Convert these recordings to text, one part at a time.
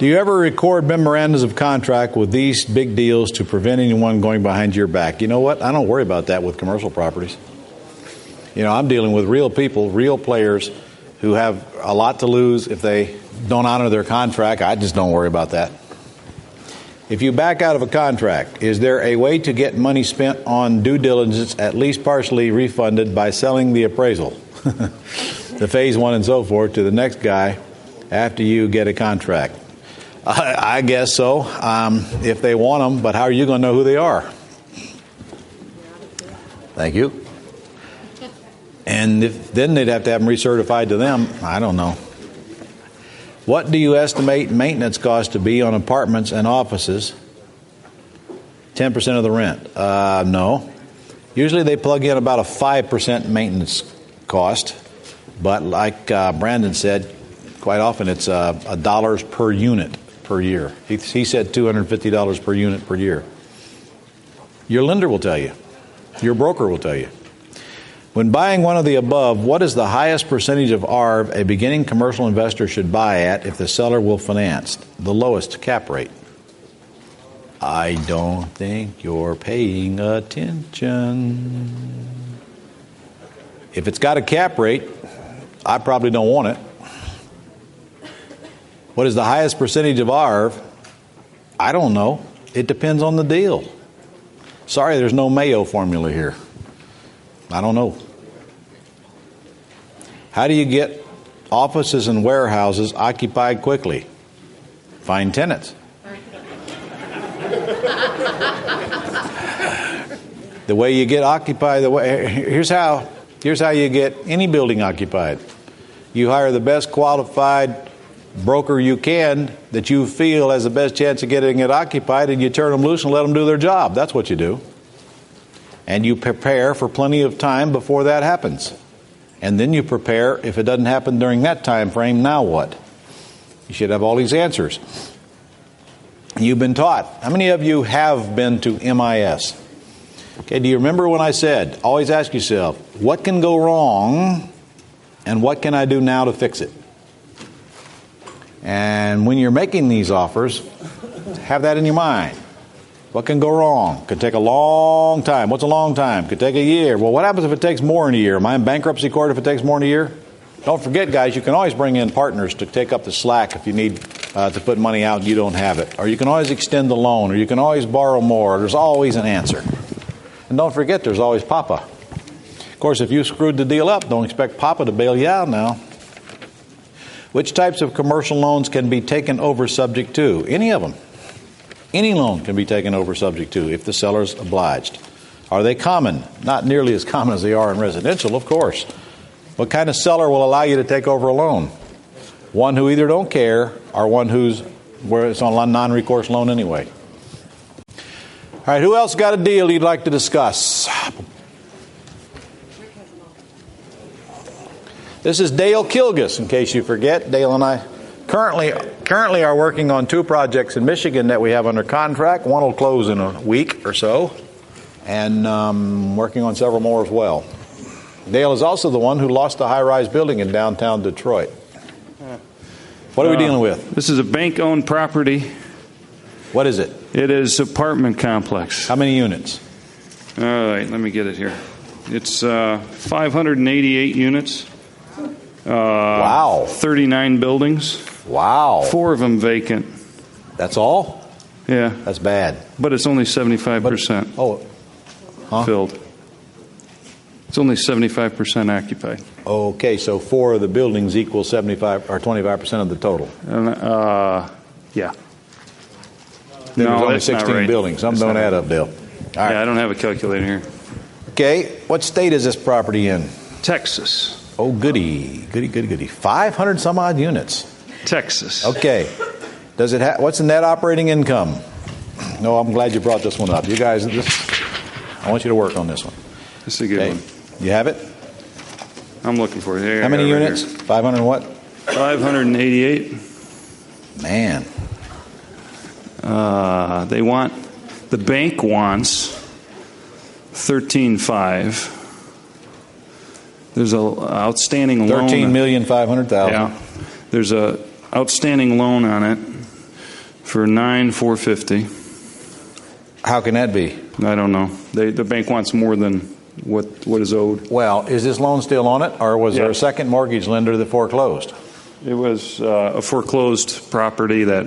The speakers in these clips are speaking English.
Do you ever record memorandums of contract with these big deals to prevent anyone going behind your back? You know what? I don't worry about that with commercial properties. I'm dealing with real people, real players who have a lot to lose if they don't honor their contract. I just don't worry about that. If you back out of a contract, is there a way to get money spent on due diligence at least partially refunded by selling the appraisal, the phase one and so forth, to the next guy after you get a contract? I guess so, if they want them, but how are you going to know who they are? Thank you. And then they'd have to have them recertified to them. I don't know. What do you estimate maintenance costs to be on apartments and offices? 10% of the rent? No. Usually they plug in about a 5% maintenance cost, but like Brandon said, quite often it's dollars per unit per year. He said $250 per unit per year. Your lender will tell you. Your broker will tell you. When buying one of the above, what is the highest percentage of ARV a beginning commercial investor should buy at if the seller will finance? The lowest cap rate. I don't think you're paying attention. If it's got a cap rate, I probably don't want it. What is the highest percentage of ARV? I don't know. It depends on the deal. Sorry, there's no Mayo formula here. I don't know. How do you get offices and warehouses occupied quickly? Find tenants. The way you get occupied, here's how you get any building occupied. You hire the best qualified broker you can that you feel has the best chance of getting it occupied, and you turn them loose and let them do their job. That's what you do. And you prepare for plenty of time before that happens. And then you prepare if it doesn't happen during that time frame, now what? You should have all these answers. You've been taught. How many of you have been to MIS? Okay, do you remember when I said, always ask yourself, what can go wrong and what can I do now to fix it? And when you're making these offers, have that in your mind. What can go wrong? Could take a long time. What's a long time? Could take a year. Well, what happens if it takes more than a year? Am I in bankruptcy court if it takes more than a year? Don't forget, guys, you can always bring in partners to take up the slack if you need to put money out and you don't have it. Or you can always extend the loan, or you can always borrow more. There's always an answer. And don't forget, there's always Papa. Of course, if you screwed the deal up, don't expect Papa to bail you out now. Which types of commercial loans can be taken over subject to? Any of them. Any loan can be taken over subject to if the seller's obliged. Are they common? Not nearly as common as they are in residential, of course. What kind of seller will allow you to take over a loan? One who either don't care or one where it's on a non-recourse loan anyway. All right, who else got a deal you'd like to discuss? This is Dale Kilgus, in case you forget. Dale and I currently are working on 2 projects in Michigan that we have under contract. One will close in a week or so, and working on several more as well. Dale is also the one who lost a high-rise building in downtown Detroit. What are we dealing with? This is a bank-owned property. What is it? It is apartment complex. How many units? All right, let me get it here. It's 588 units. Wow. 39 buildings. Wow. 4 of them vacant. That's all? Yeah. That's bad. But it's only 75% filled. It's only 75% occupied. Okay, so 4 of the buildings equal 75 or 25% of the total. Yeah. There's only that's not 16 right. buildings. Some don't add up, Bill. All right. Yeah, I don't have a calculator here. Okay, what state is this property in? Texas. Oh, goody. 500 some odd units. Texas. Okay. Does it what's the net operating income? No, I'm glad you brought this one up. You guys, I want you to work on this one. This is a good one. You have it? I'm looking for it. How many units? 500 what? 588. Man. The bank wants 13.5. There's a outstanding loan. 13,500,000. Yeah. There's a outstanding loan on it for $9,450. How can that be? I don't know. The bank wants more than what is owed. Well, is this loan still on it, or was there a Yes. second mortgage lender that foreclosed? It was a foreclosed property that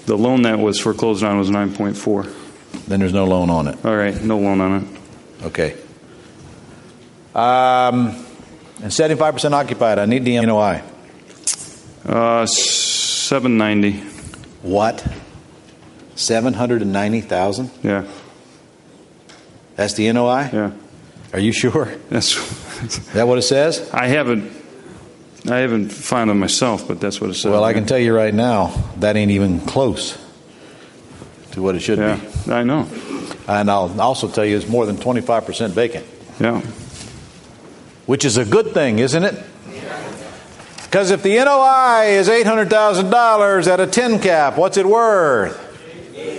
the loan that was foreclosed on was 9.4. Then there's no loan on it. All right, no loan on it. Okay. And 75% occupied. I need the NOI. 790. What? 790,000? Yeah, That's the NOI? yeah. Are you sure? That's. Is that what it says? I haven't found it myself, but that's what it says. Well, I can tell you right now, that ain't even close to what it should Yeah, be. I know. And I'll also tell you it's more than 25% vacant, Yeah. which is a good thing, isn't it? Because if the NOI is $800,000 at a 10 cap, what's it worth?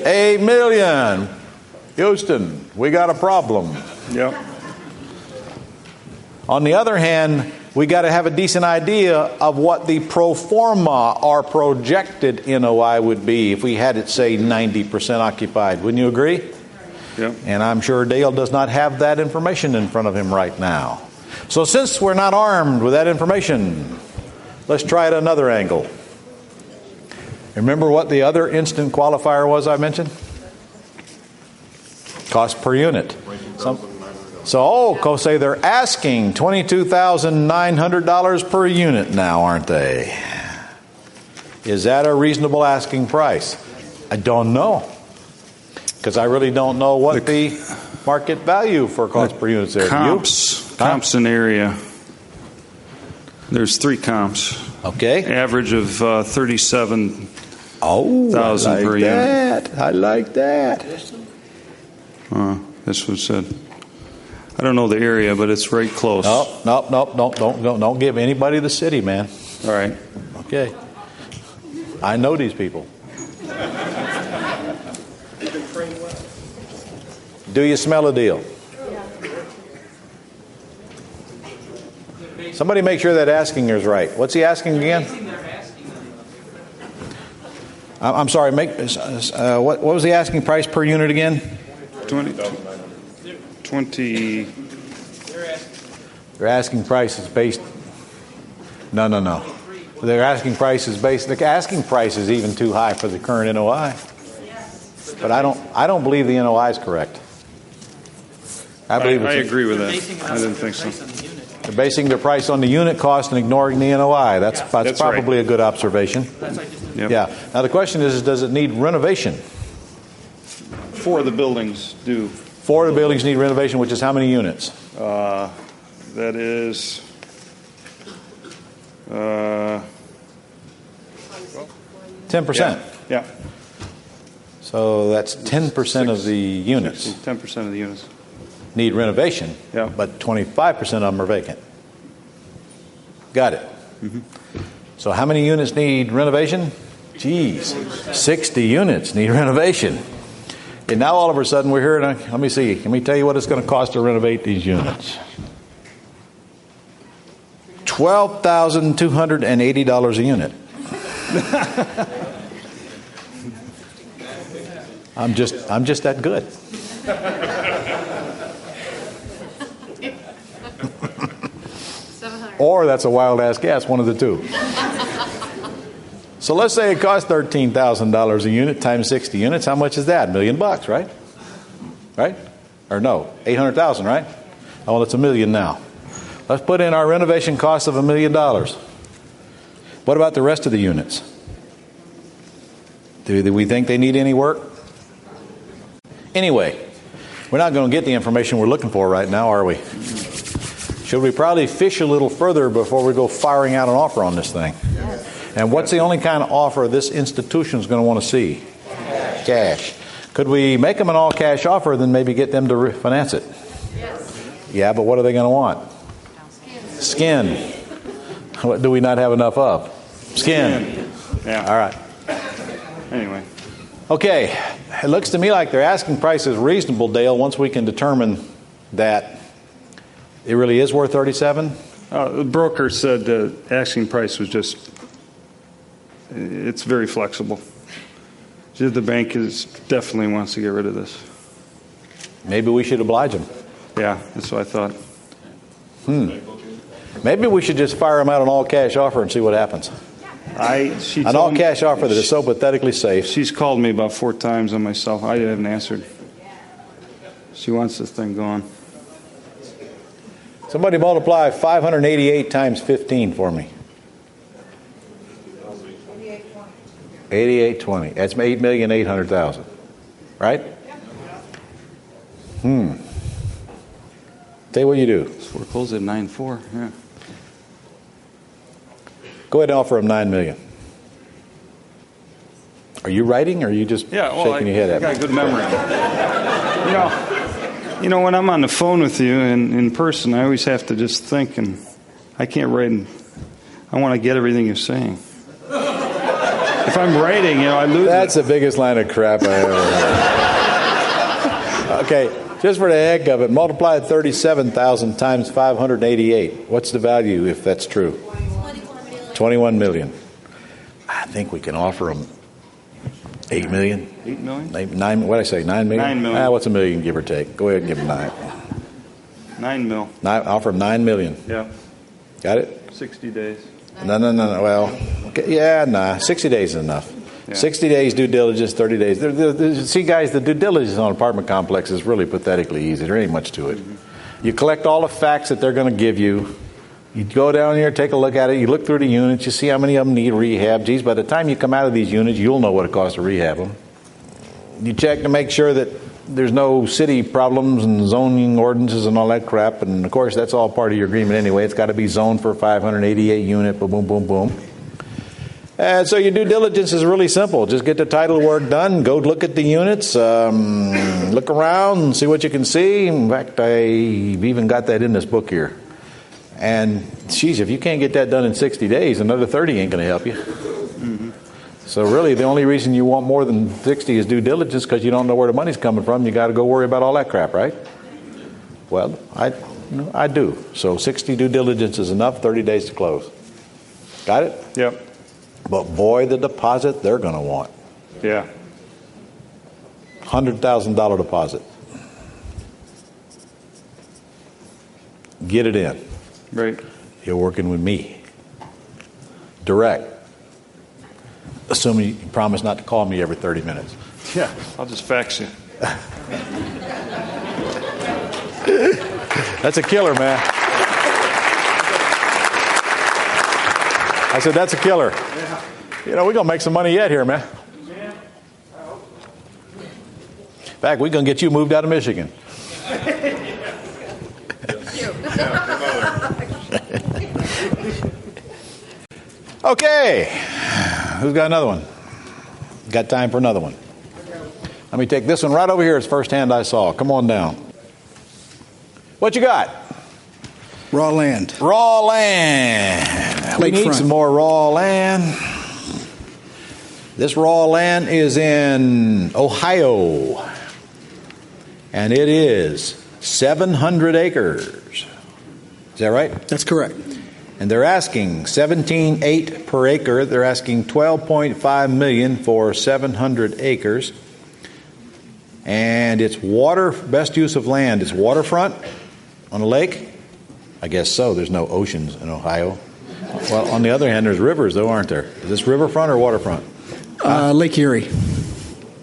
$8 million. Houston, we got a problem. Yep. On the other hand, we got to have a decent idea of what the pro forma or projected NOI would be if we had it, say, 90% occupied. Wouldn't you agree? Yep. And I'm sure Dale does not have that information in front of him right now. So since we're not armed with that information, let's try it another angle. Remember what the other instant qualifier was I mentioned? Cost per unit. So say they're asking $22,900 per unit now, aren't they? Is that a reasonable asking price? I don't know. Because I really don't know what the market value for cost per unit is there. Comps in area. There's 3 comps. Okay. Average of 37. Oh, $1,000 I like per that. I like that. That's what it said. I don't know the area, but it's right close. Nope. Don't give anybody the city, man. All right. Okay. I know these people. Do you smell a deal? Somebody make sure that asking is right. What's he asking again? I'm sorry. What was the asking price per unit again? 20. Their asking price is based. No. Their asking price is based. The asking price is even too high for the current NOI. But I don't believe the NOI is correct. I agree with that. I didn't think so. They're basing their price on the unit cost and ignoring the NOI. That's probably a good observation. Yep. Yeah. Now the question is, does it need renovation? 4 of the buildings do. 4 of the buildings need renovation, which is how many units? That is 10%. Yeah. So that's 10% of the units 10% of the units. need renovation, Yeah. but 25% of them are vacant. Got it. Mm-hmm. So how many units need renovation? Geez, 60 units need renovation. And now all of a sudden we're hearing, let me tell you what it's going to cost to renovate these units. $12,280 a unit. I'm just that good. Or that's a wild ass guess, one of the two. So let's say it costs $13,000 a unit times 60 units. How much is that? $1 million, right? Right? Or no, 800,000, right? Oh, well, it's $1 million now. Let's put in our renovation cost of $1 million. What about the rest of the units? Do we think they need any work? Anyway, we're not going to get the information we're looking for right now, are we? Should we probably fish a little further before we go firing out an offer on this thing? Yes. And what's the only kind of offer this institution is going to want to see? Cash. Could we make them an all-cash offer, then maybe get them to refinance it? Yes. Yeah, but what are they going to want? Skin. What do we not have enough of? Skin. Yeah. All right. Anyway. Okay. It looks to me like their asking price is reasonable, Dale, once we can determine that it really is worth 37. The broker said the asking price was just, it's very flexible. The bank definitely wants to get rid of this. Maybe we should oblige them. Yeah, that's what I thought. Maybe we should just fire them out an all-cash offer and see what happens. An all-cash offer that is so pathetically safe. She's called me about 4 times on my cell phone. I haven't answered. She wants this thing gone. Somebody multiply 588 times 15 for me. 8820. That's 8,800,000. Right? Tell you what you do. It's foreclosed at 9.4. Yeah. Go ahead and offer them $9 million. Are you writing, or are you just shaking your head at me? I got a good memory. You know, when I'm on the phone with you and in person, I always have to just think, and I can't write. I want to get everything you're saying. If I'm writing, I lose. That's the biggest line of crap I ever heard. Okay, just for the heck of it, multiply 37,000 times 588. What's the value if that's true? 21 million. I think we can offer them 8 million. 8 million? 9. What did I say? 9 million. 9 million. What's a million, give or take? Go ahead and give them 9. 9 mil. Offer them 9 million. Yeah. Got it? 60 days. No. Well, okay, 60 days is enough. Yeah. 60 days due diligence, 30 days. See, guys, the due diligence on apartment complex is really pathetically easy. There ain't much to it. Mm-hmm. You collect all the facts that they're going to give you. You go down here, take a look at it. You look through the units. You see how many of them need rehab. Geez, by the time you come out of these units, you'll know what it costs to rehab them. You check to make sure that there's no city problems and zoning ordinances and all that crap. And, of course, that's all part of your agreement anyway. It's got to be zoned for a 588 unit, boom, boom, boom, boom. And so your due diligence is really simple. Just get the title work done. Go look at the units. Look around and see what you can see. In fact, I've even got that in this book here. And, geez, if you can't get that done in 60 days, another 30 ain't going to help you. Mm-hmm. So really, the only reason you want more than 60 is due diligence because you don't know where the money's coming from. You got to go worry about all that crap, right? Well, I do. So 60 due diligence is enough, 30 days to close. Got it? Yep. But boy, the deposit they're going to want. Yeah. $100,000 deposit. Get it in. Right. You're working with me. Direct. Assuming you promise not to call me every 30 minutes. Yeah, I'll just fax you. That's a killer, man. I said, that's a killer. Yeah. We're going to make some money yet here, man. Yeah. In fact, we're going to get you moved out of Michigan. Okay. Who's got another one? Got time for another one? Let me take this one right over here. It's first hand I saw. Come on down. What you got? Raw land. Raw land. We need some more raw land. This raw land is in Ohio. And it is 700 acres. Is that right? That's correct. And they're asking $17,800 per acre. They're asking $12.5 million for 700 acres. And it's best use of land. It's waterfront on a lake. I guess so. There's no oceans in Ohio. Well, on the other hand, there's rivers, though, aren't there? Is this riverfront or waterfront? Lake Erie.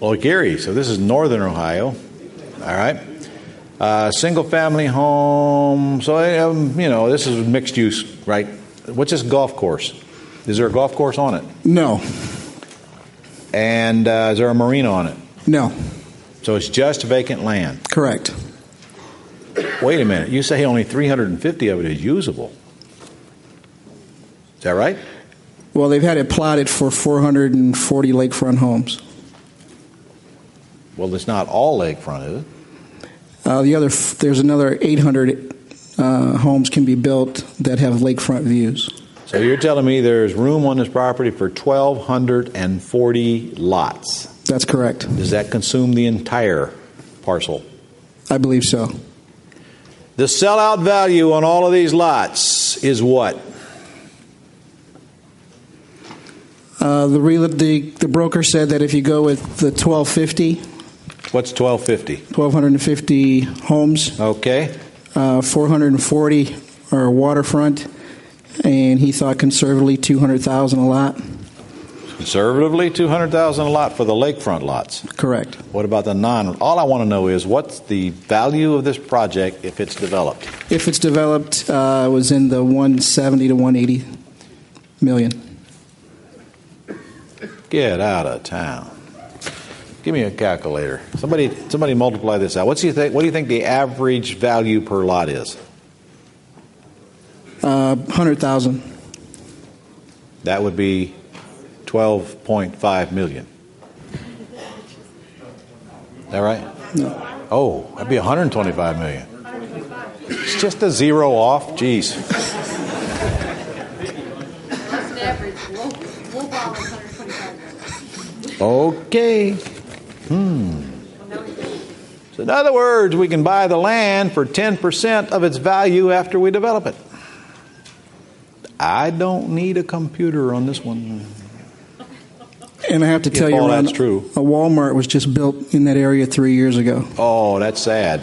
Lake Erie. So this is northern Ohio. All right. Single family home. So, this is mixed use, right? What's this golf course? Is there a golf course on it? No. And is there a marina on it? No. So it's just vacant land? Correct. Wait a minute. You say only 350 of it is usable. Is that right? Well, they've had it plotted for 440 lakefront homes. Well, it's not all lakefront, is it? There's another 800 homes can be built that have lakefront views. So you're telling me there's room on this property for 1,240 lots? That's correct. Does that consume the entire parcel? I believe so. The sellout value on all of these lots is what? The broker said that if you go with the 1250, What's 1250? 1,250 homes, Okay. 440 are waterfront, and he thought conservatively 200,000 a lot. Conservatively, 200,000 a lot for the lakefront lots. Correct. What about the non? All I want to know is what's the value of this project if it's developed? If it's developed, it was in the 170 to 180 million. Get out of town. Give me a calculator. Somebody multiply this out. What do you think the average value per lot is? 100,000. That would be 12.5 million. Is that right? No. Oh, that'd be 125 million. It's just a zero off. Jeez. That's an average. Low ball is 125. Okay. So in other words, we can buy the land for 10% of its value after we develop it. I don't need a computer on this one. And I have to tell you, all Ron, that's true. a Walmart was just built in that area 3 years ago. Oh, that's sad.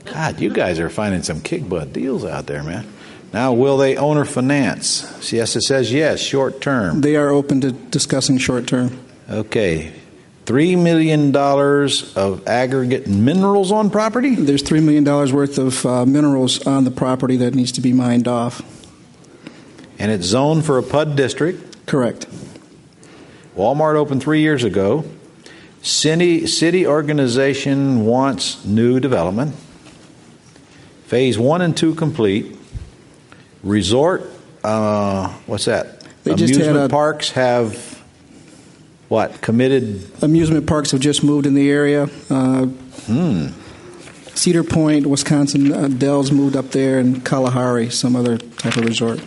God, you guys are finding some kick butt deals out there, man. Now, will they owner finance? Yes, it says yes, short term. They are open to discussing short term. Okay. $3 million of aggregate minerals on property? There's $3 million worth of minerals on the property that needs to be mined off. And it's zoned for a PUD district. Correct. Walmart opened 3 years ago. City organization wants new development. Phase 1 and 2 complete. Resort, what's that? They just had Amusement parks have what? Committed? Amusement parks have just moved in the area. Cedar Point, Wisconsin, Dells moved up there, and Kalahari, some other type of resort.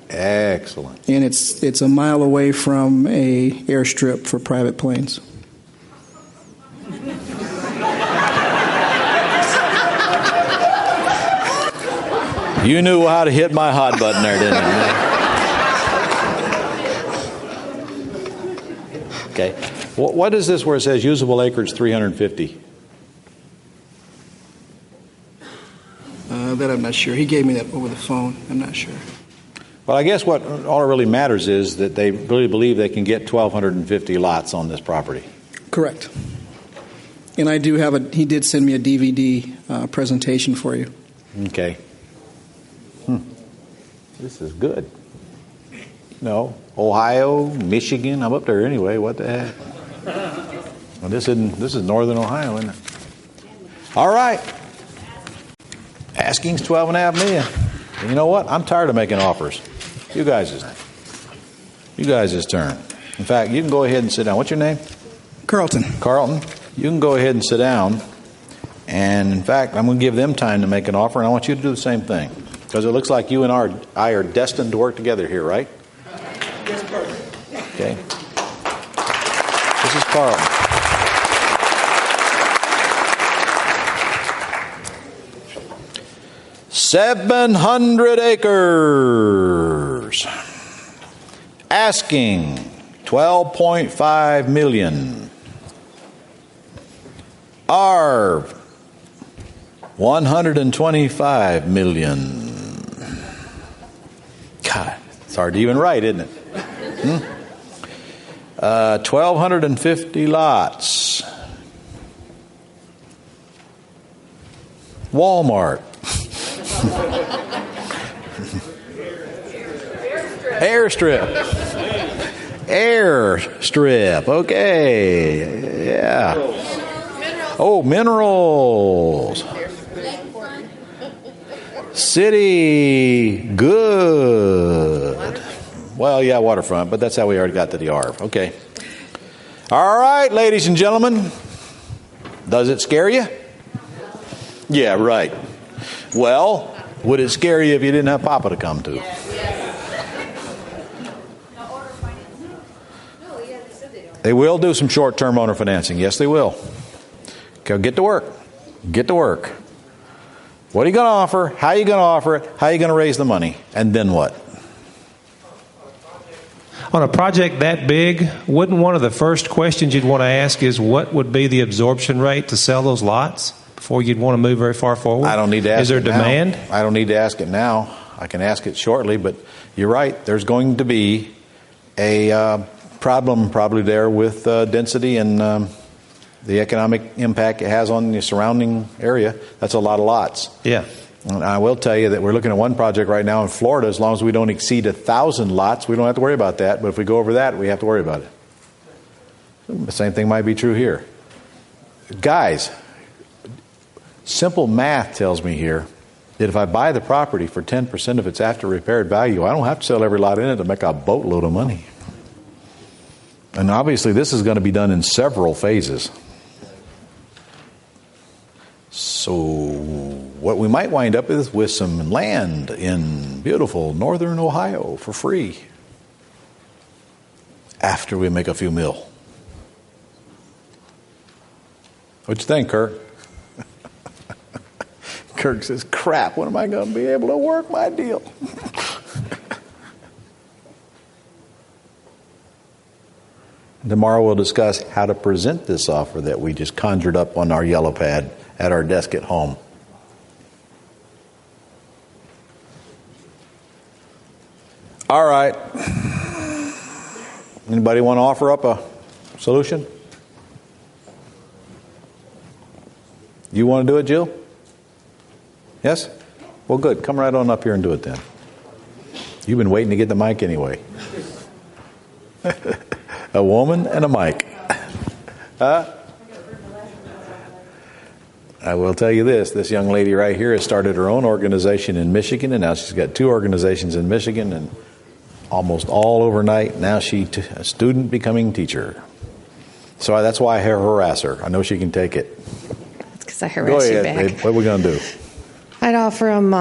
Excellent. And it's a mile away from a airstrip for private planes. You knew how to hit my hot button there, didn't you? Okay. What is this where it says usable acreage 350? That I'm not sure. He gave me that over the phone. I'm not sure. Well, I guess what all it really matters is that they really believe they can get 1,250 lots on this property. Correct. And I do have he did send me a DVD presentation for you. Okay. This is good. No, Ohio, Michigan. I'm up there anyway. What the heck? Well, this is northern Ohio, isn't it? All right. Asking's $12.5 million. And you know what? I'm tired of making offers. You guys' turn. In fact, you can go ahead and sit down. What's your name? Carlton. Carlton. You can go ahead and sit down. And in fact, I'm going to give them time to make an offer, and I want you to do the same thing. Because it looks like you and I are destined to work together here, right? Okay. This is Carlton. $700 acres. Asking $12.5 million. ARV $125 million. God, it's hard to even write, isn't it? 1,250 lots. Walmart. Airstrip. Okay. Yeah. Oh, minerals. City. Good. Well, yeah, waterfront, but that's how we already got to the ARV. Okay. All right, ladies and gentlemen. Does it scare you? Yeah, right. Well, would it scare you if you didn't have Papa to come to? They will do some short-term owner financing. Yes, they will. Okay, get to work. Get to work. What are you going to offer? How are you going to offer it? How are you going to raise the money? And then what? On a project that big, wouldn't one of the first questions you'd want to ask is what would be the absorption rate to sell those lots before you'd want to move very far forward? I don't need to ask Is there it now. demand? I don't need to ask it now. I can ask it shortly, but you're right. There's going to be a problem probably there with density and the economic impact it has on the surrounding area. That's a lot of lots. Yeah. And I will tell you that we're looking at one project right now in Florida. As long as we don't exceed 1,000 lots, we don't have to worry about that. But if we go over that, we have to worry about it. The same thing might be true here. Guys, simple math tells me here that if I buy the property for 10% of its after repaired value, I don't have to sell every lot in it to make a boatload of money. And obviously this is going to be done in several phases. So what we might wind up with some land in beautiful northern Ohio for free after we make a few mil. What you think, Kirk? Kirk says, crap, when am I going to be able to work my deal? Tomorrow we'll discuss how to present this offer that we just conjured up on our yellow pad at our desk at home. All right. Anybody want to offer up a solution? You want to do it, Jill? Yes? Well, good. Come right on up here and do it then. You've been waiting to get the mic anyway. A woman and a mic. Huh? I will tell you this young lady right here has started her own organization in Michigan, and now she's got 2 organizations in Michigan, and almost all overnight, now she's a student becoming teacher. So that's why I harass her. I know she can take it. That's because I harass Go you ahead, back. babe. What are we going to do? I'd offer him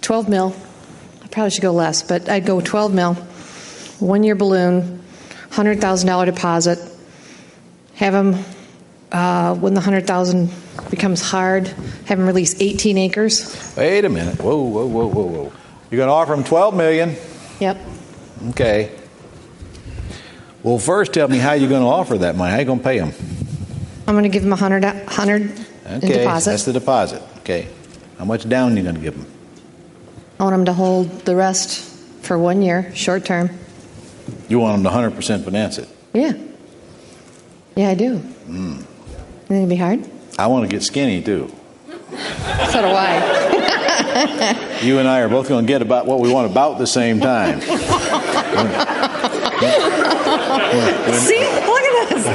12 mil. I probably should go less, but I'd go 12 mil. 1-year balloon, $100,000 deposit. Have him, when the $100,000 becomes hard, have him release 18 acres. Wait a minute. Whoa. You're going to offer him $12 million? Yep. Okay. Well, first tell me how you're going to offer that money. How you going to pay him? I'm going to give him $100 in deposit. That's the deposit. Okay. How much down are you going to give him? I want him to hold the rest for 1 year, short term. You want him to 100% finance it? Yeah. Yeah, I do. Think it'd be hard? I want to get skinny, too. So do I. You and I are both going to get about what we want about the same time. See? Look at this.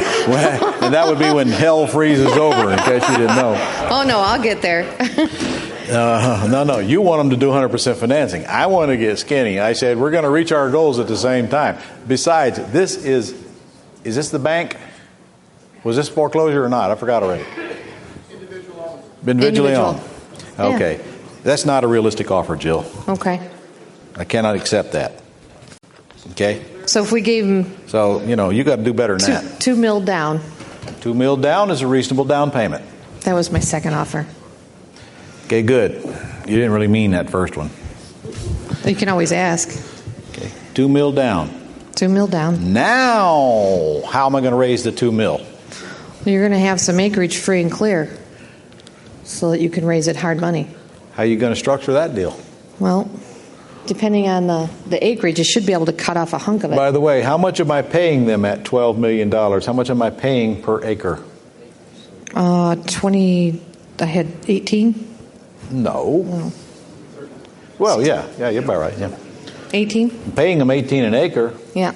And that would be when hell freezes over, in case you didn't know. Oh, no, I'll get there. No. You want them to do 100% financing. I want to get skinny. I said, we're going to reach our goals at the same time. Besides, is this the bank? Was this foreclosure or not? I forgot already. Individually owned. Okay. Yeah. That's not a realistic offer, Jill. Okay. I cannot accept that. Okay? So if we gave him So, you got to do better than that. 2 mil down, $2 million down is a reasonable down payment. that was my second offer. Okay, good. You didn't really mean that first one. You can always ask. Okay, $2 million down. 2 mil down. Now, how am I going to raise the $2 million? You're going to have some acreage free and clear so that you can raise it hard money. How are you going to structure that deal? Well, depending on the acreage, you should be able to cut off a hunk of it. By the way, how much am I paying them at $12 million? How much am I paying per acre? 20, I had 18? No. Well, yeah, you're about right. Yeah, 18? I'm paying them 18 an acre. Yeah.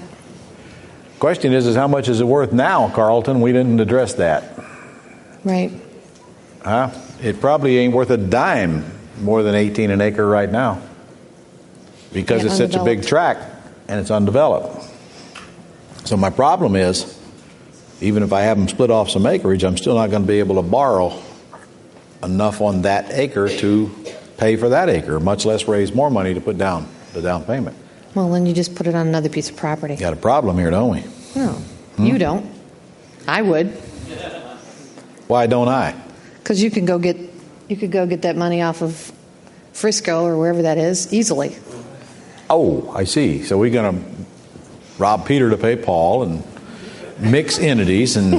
Question is how much is it worth now, Carlton? We didn't address that. Right. Huh? It probably ain't worth a dime more than 18 an acre right now because Yeah, it's such a big undeveloped. tract and it's undeveloped. So my problem is, even if I have them split off some acreage, I'm still not going to be able to borrow enough on that acre to pay for that acre, much less raise more money to put down the down payment. Well, then you just put it on another piece of property. Got a problem here, don't we? No, you don't. I would, Why don't I? because you could go get that money off of Frisco or wherever that is easily. Oh, I see. So we're going to rob Peter to pay Paul and mix entities and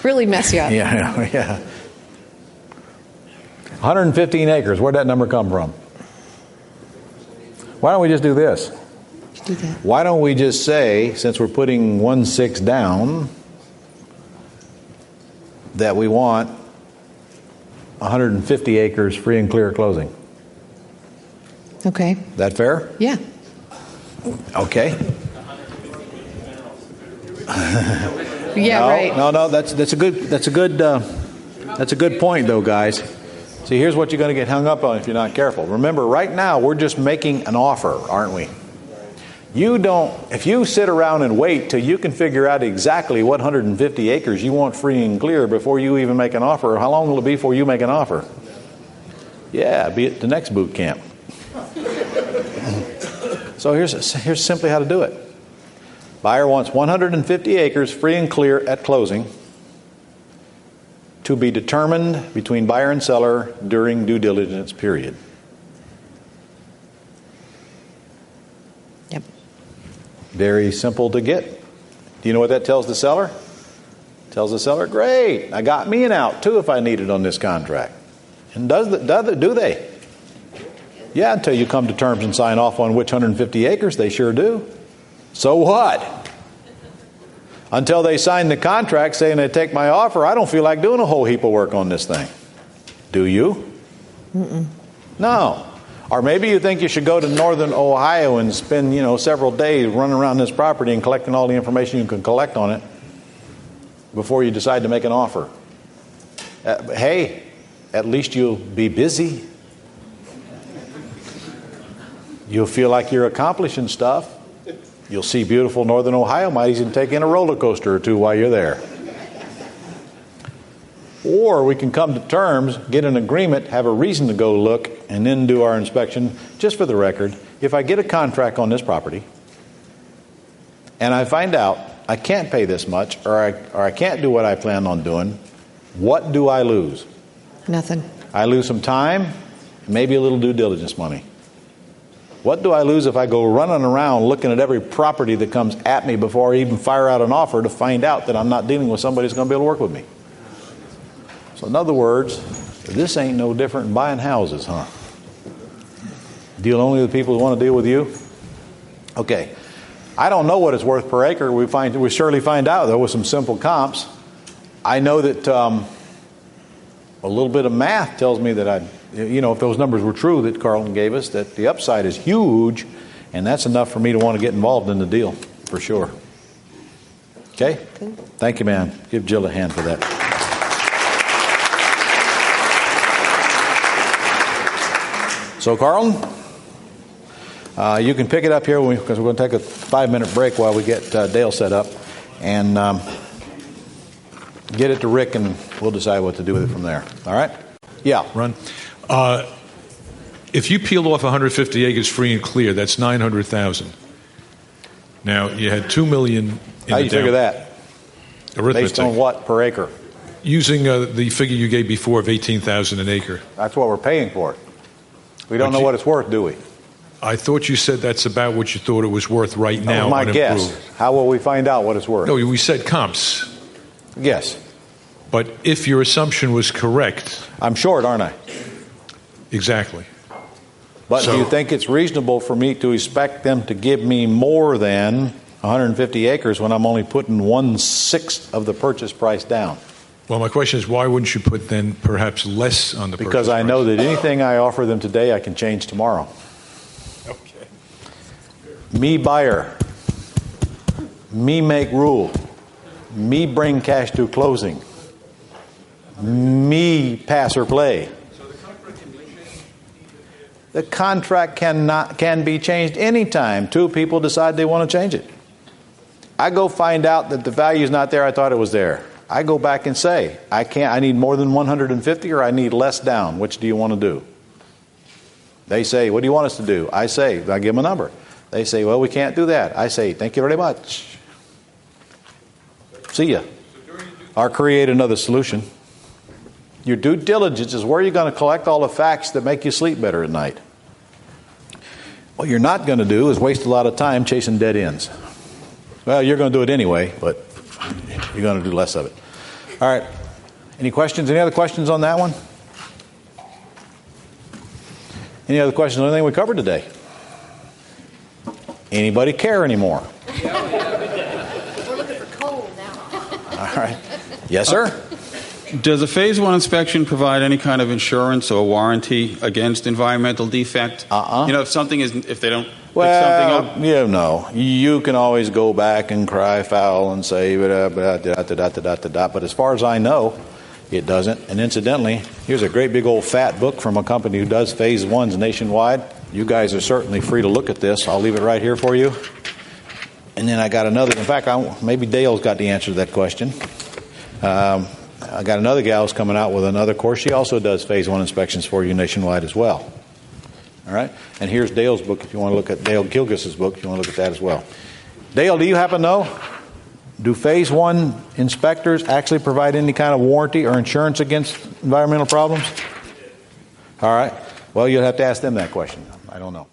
Really mess you up. yeah. 115 acres. Where'd that number come from? Why don't we just do this? Do that. Why don't we just say, since we're putting 1/6 down, that we want 150 acres free and clear closing? Okay. That fair? Yeah. Okay. Yeah, right. No. That's a good point, though, guys. See, here's what you're going to get hung up on if you're not careful. Remember, right now we're just making an offer, aren't we? If you sit around and wait till you can figure out exactly what 150 acres you want free and clear before you even make an offer, how long will it be before you make an offer? Yeah, be at the next boot camp. So here's simply how to do it. Buyer wants 150 acres free and clear at closing, to be determined between buyer and seller during due diligence period. Yep. Very simple to get. Do you know what that tells the seller? Tells the seller, great, I got me an out too if I need it on this contract. And do they? Yeah, until you come to terms and sign off on which 150 acres, they sure do. So what? Until they sign the contract saying they take my offer, I don't feel like doing a whole heap of work on this thing. Do you? Mm-mm. No. Or maybe you think you should go to northern Ohio and spend, several days running around this property and collecting all the information you can collect on it before you decide to make an offer. Hey, at least you'll be busy. You'll feel like you're accomplishing stuff. You'll see beautiful northern Ohio. Might even take in a roller coaster or two while you're there. Or we can come to terms, get an agreement, have a reason to go look, and then do our inspection. Just for the record, if I get a contract on this property and I find out I can't pay this much or I can't do what I plan on doing, what do I lose? Nothing. I lose some time, maybe a little due diligence money. What do I lose if I go running around looking at every property that comes at me before I even fire out an offer to find out that I'm not dealing with somebody who's going to be able to work with me? So in other words, this ain't no different than buying houses, huh? Deal only with people who want to deal with you? Okay. I don't know what it's worth per acre. We surely find out, though, with some simple comps. I know that a little bit of math tells me that if those numbers were true that Carlton gave us, that the upside is huge, and that's enough for me to want to get involved in the deal, for sure. Okay? Thank you, man. Give Jill a hand for that. So, Carlton, you can pick it up here because we're going to take a 5-minute break while we get Dale set up, and get it to Rick, and we'll decide what to do with it from there. All right? Yeah. Ron, if you peel off 150 acres free and clear, that's $900,000. Now, you had $2 million. How do you figure that? Arithmetic. Based on what per acre? Using the figure you gave before of $18,000 an acre. That's what we're paying for it. We don't know what it's worth, do we? I thought you said that's about what you thought it was worth right now. That was my guess. How will we find out what it's worth? No, we said comps. Yes. But if your assumption was correct... I'm short, aren't I? Exactly. But do you think it's reasonable for me to expect them to give me more than 150 acres when I'm only putting 1/6 of the purchase price down? Well, my question is, why wouldn't you put then perhaps less on the purchase price? Because I know that anything I offer them today, I can change tomorrow. Okay. Me buyer. Me make rule. Me bring cash to closing. Me pass or play. The contract can be changed anytime two people decide they want to change it. I go find out that the value is not there. I thought it was there. I go back and say, I need more than 150 or I need less down. Which do you want to do? They say, what do you want us to do? I say, I give them a number. They say, well, we can't do that. I say, thank you very much. See ya. Or create another solution. Your due diligence is where you're going to collect all the facts that make you sleep better at night. What you're not going to do is waste a lot of time chasing dead ends. Well, you're going to do it anyway, but you're going to do less of it. All right. Any questions? Any other questions on that one? Any other questions on anything we covered today? Anybody care anymore? We're looking for coal now. All right. Yes, sir? Does a Phase 1 inspection provide any kind of insurance or warranty against environmental defect? If something is, if they don't Well, pick something up? yeah, no. You can always go back and cry foul and say, but as far as I know, it doesn't. And incidentally, here's a great big old fat book from a company who does Phase 1s nationwide. You guys are certainly free to look at this. I'll leave it right here for you. And then I got another. In fact, maybe Dale's got the answer to that question. I got another gal who's coming out with another course. She also does Phase 1 inspections for you nationwide as well. All right? And here's Dale's book if you want to look at Dale Gilgis's book if you want to look at that as well. Dale, do you happen to know? Do Phase 1 inspectors actually provide any kind of warranty or insurance against environmental problems? All right. Well, you'll have to ask them that question. I don't know.